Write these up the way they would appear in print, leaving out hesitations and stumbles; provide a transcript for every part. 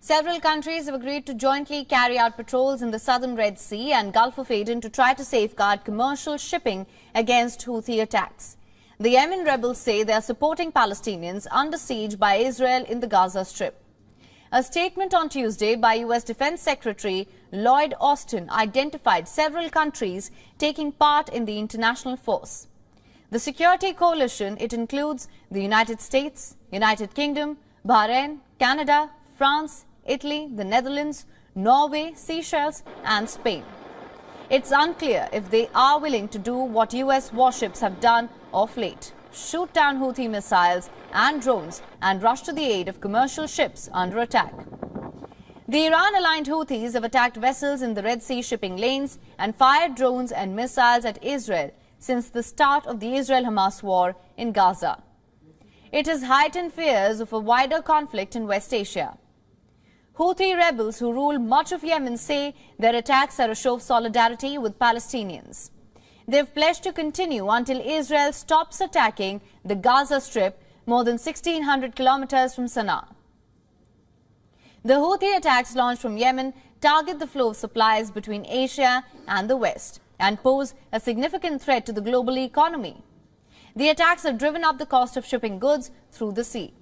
Several countries have agreed to jointly carry out patrols in the southern Red Sea and Gulf of Aden to try to safeguard commercial shipping against Houthi attacks. The Yemen rebels say they are supporting Palestinians under siege by Israel in the Gaza Strip. A statement on Tuesday by U.S. Defense Secretary Lloyd Austin identified several countries taking part in the international force. The security coalition, it includes the United States, United Kingdom, Bahrain, Canada, France, Italy, the Netherlands, Norway, Seychelles and Spain. It's unclear if they are willing to do what U.S. warships have done of late, shoot down Houthi missiles and drones and rush to the aid of commercial ships under attack. The Iran-aligned Houthis have attacked vessels in the Red Sea shipping lanes and fired drones and missiles at Israel since the start of the Israel-Hamas war in Gaza. It has heightened fears of a wider conflict in West Asia. Houthi rebels who rule much of Yemen say their attacks are a show of solidarity with Palestinians. They've pledged to continue until Israel stops attacking the Gaza Strip more than 1,600 kilometers from Sana'a. The Houthi attacks launched from Yemen target the flow of supplies between Asia and the West and pose a significant threat to the global economy. The attacks have driven up the cost of shipping goods through the sea.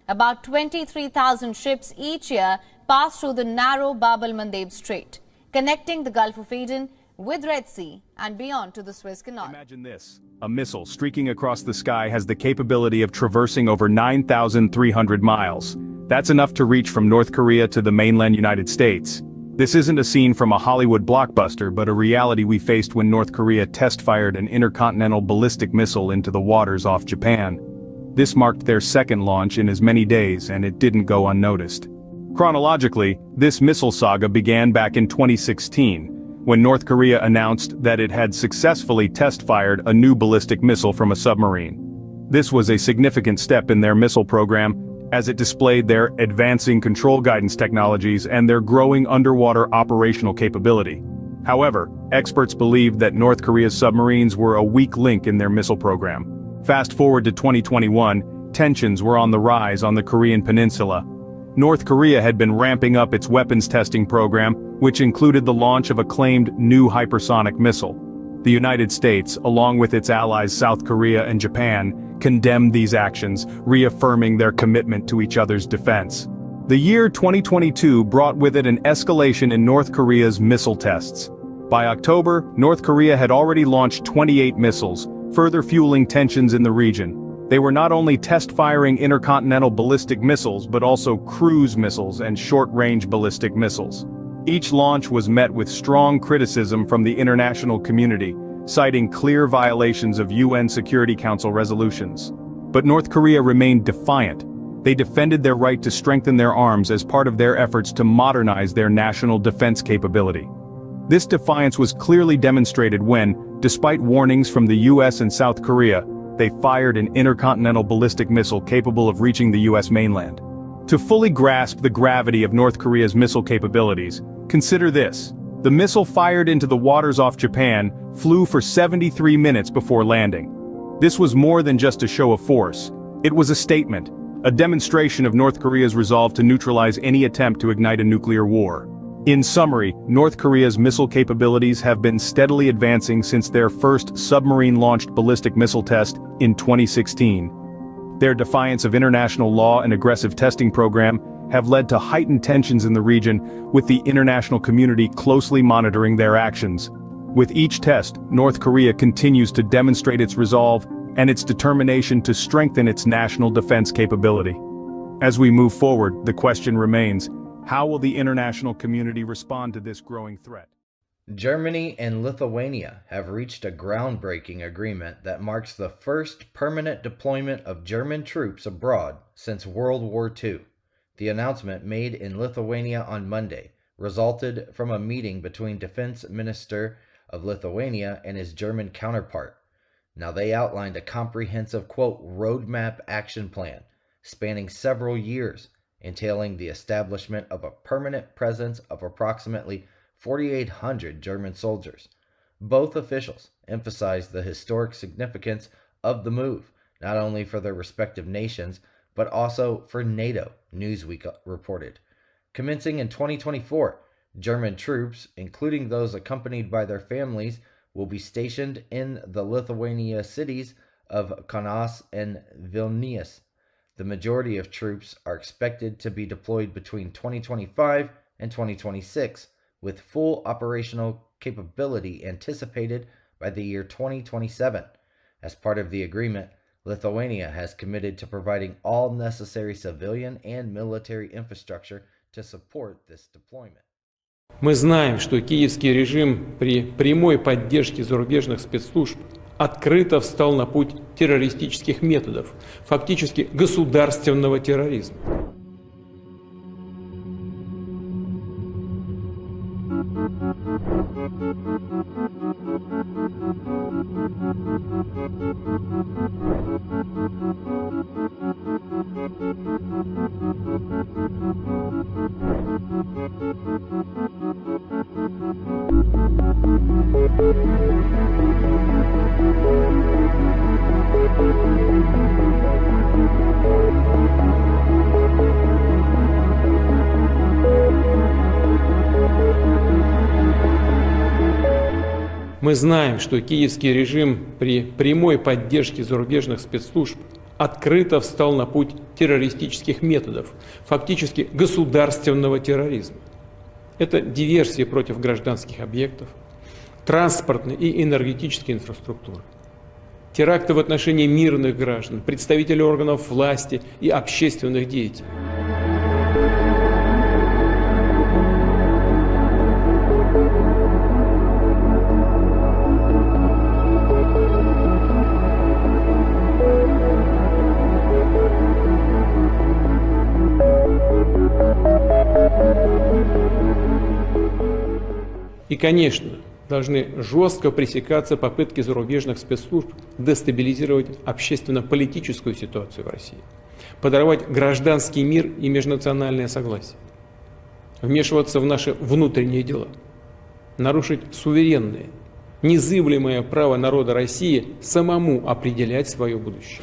About 23,000 ships each year pass through the narrow Bab el-Mandeb Strait, connecting the Gulf of Aden with Red Sea and beyond to the Suez Canal. Imagine this. A missile streaking across the sky has the capability of traversing over 9,300 miles. That's enough to reach from North Korea to the mainland United States. This isn't a scene from a Hollywood blockbuster, but a reality we faced when North Korea test-fired an intercontinental ballistic missile into the waters off Japan. This marked their second launch in as many days, and it didn't go unnoticed. Chronologically, this missile saga began back in 2016, when North Korea announced that it had successfully test-fired a new ballistic missile from a submarine. This was a significant step in their missile program, as it displayed their advancing control guidance technologies and their growing underwater operational capability. However, experts believed that North Korea's submarines were a weak link in their missile program. Fast forward to 2021, tensions were on the rise on the Korean peninsula. North Korea had been ramping up its weapons testing program, which included the launch of a claimed new hypersonic missile. The United States, along with its allies South Korea and Japan, condemned these actions, reaffirming their commitment to each other's defense. The year 2022 brought with it an escalation in North Korea's missile tests. By October, North Korea had already launched 28 missiles, further fueling tensions in the region. They were not only test-firing intercontinental ballistic missiles but also cruise missiles and short-range ballistic missiles. Each launch was met with strong criticism from the international community, citing clear violations of UN Security Council resolutions. But North Korea remained defiant. They defended their right to strengthen their arms as part of their efforts to modernize their national defense capability. This defiance was clearly demonstrated when, despite warnings from the US and South Korea, they fired an intercontinental ballistic missile capable of reaching the US mainland. To fully grasp the gravity of North Korea's missile capabilities, consider this. The missile fired into the waters off Japan flew for 73 minutes before landing. This was more than just a show of force. It was a statement, a demonstration of North Korea's resolve to neutralize any attempt to ignite a nuclear war. In summary, North Korea's missile capabilities have been steadily advancing since their first submarine-launched ballistic missile test in 2016. Their defiance of international law and aggressive testing program have led to heightened tensions in the region, with the international community closely monitoring their actions. With each test, North Korea continues to demonstrate its resolve and its determination to strengthen its national defense capability. As we move forward, the question remains, how will the international community respond to this growing threat? Germany and Lithuania have reached a groundbreaking agreement that marks the first permanent deployment of German troops abroad since World War II. The announcement, made in Lithuania on Monday, resulted from a meeting between Defense Minister of Lithuania and his German counterpart. Now, they outlined a comprehensive, quote, roadmap action plan spanning several years, entailing the establishment of a permanent presence of approximately 4,800 German soldiers. Both officials emphasized the historic significance of the move, not only for their respective nations, but also for NATO, Newsweek reported. Commencing in 2024, German troops, including those accompanied by their families, will be stationed in the Lithuania cities of Kaunas and Vilnius. The majority of troops are expected to be deployed between 2025 and 2026, with full operational capability anticipated by the year 2027. As part of the agreement, Lithuania has committed to providing all necessary civilian and military infrastructure to support this deployment. Мы знаем, что киевский режим при прямой поддержке зарубежных спецслужб открыто встал на путь террористических методов, фактически государственного терроризма. Мы знаем, что киевский режим при прямой поддержке зарубежных спецслужб открыто встал на путь террористических методов, фактически государственного терроризма. Это диверсии против гражданских объектов, транспортной и энергетической инфраструктуры, теракты в отношении мирных граждан, представителей органов власти и общественных деятелей. И, конечно, должны жестко пресекаться попытки зарубежных спецслужб дестабилизировать общественно-политическую ситуацию в России, подорвать гражданский мир и межнациональное согласие, вмешиваться в наши внутренние дела, нарушить суверенное, незыблемое право народа России самому определять свое будущее.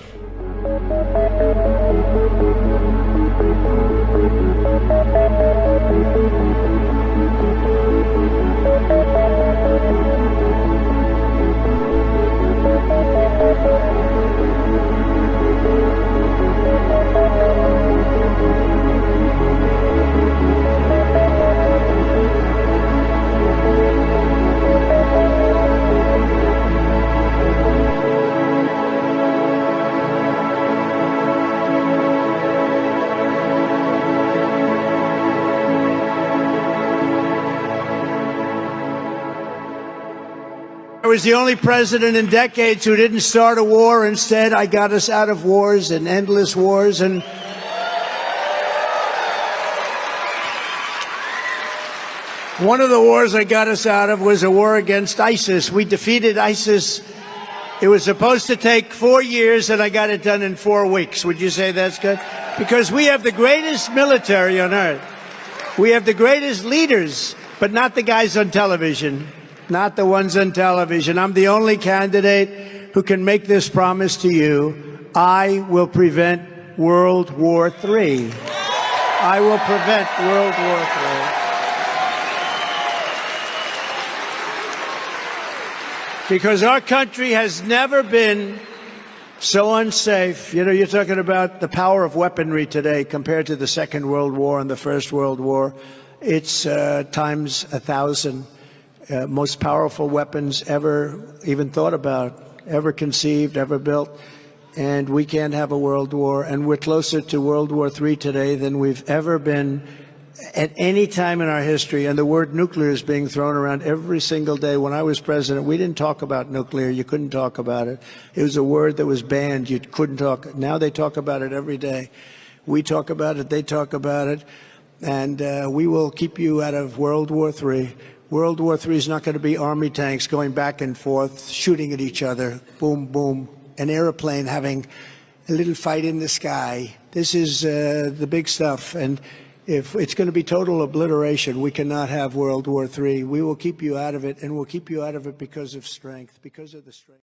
I was the only president in decades who didn't start a war. Instead, I got us out of wars and endless wars. And one of the wars I got us out of was a war against ISIS. We defeated ISIS. It was supposed to take 4 years, and I got it done in 4 weeks. Would you say that's good? Because we have the greatest military on earth. We have the greatest leaders, but not the guys on television. Not the ones on television. I'm the only candidate who can make this promise to you. I will prevent World War III. I will prevent World War III. Because our country has never been so unsafe. You know, you're talking about the power of weaponry today compared to the Second World War and the First World War. It's times 1,000. Most powerful weapons ever even thought about, ever conceived, ever built. And we can't have a world war. And we're closer to World War III today than we've ever been at any time in our history. And the word nuclear is being thrown around every single day. When I was president, we didn't talk about nuclear. You couldn't talk about it. It was a word that was banned. You couldn't talk. Now they talk about it every day. We talk about it. They talk about it. And we will keep you out of World War III. World War III is not going to be army tanks going back and forth, shooting at each other, boom, boom, an airplane having a little fight in the sky. This is the big stuff. And if it's going to be total obliteration, we cannot have World War III. We will keep you out of it, and we'll keep you out of it because of strength, because of the strength.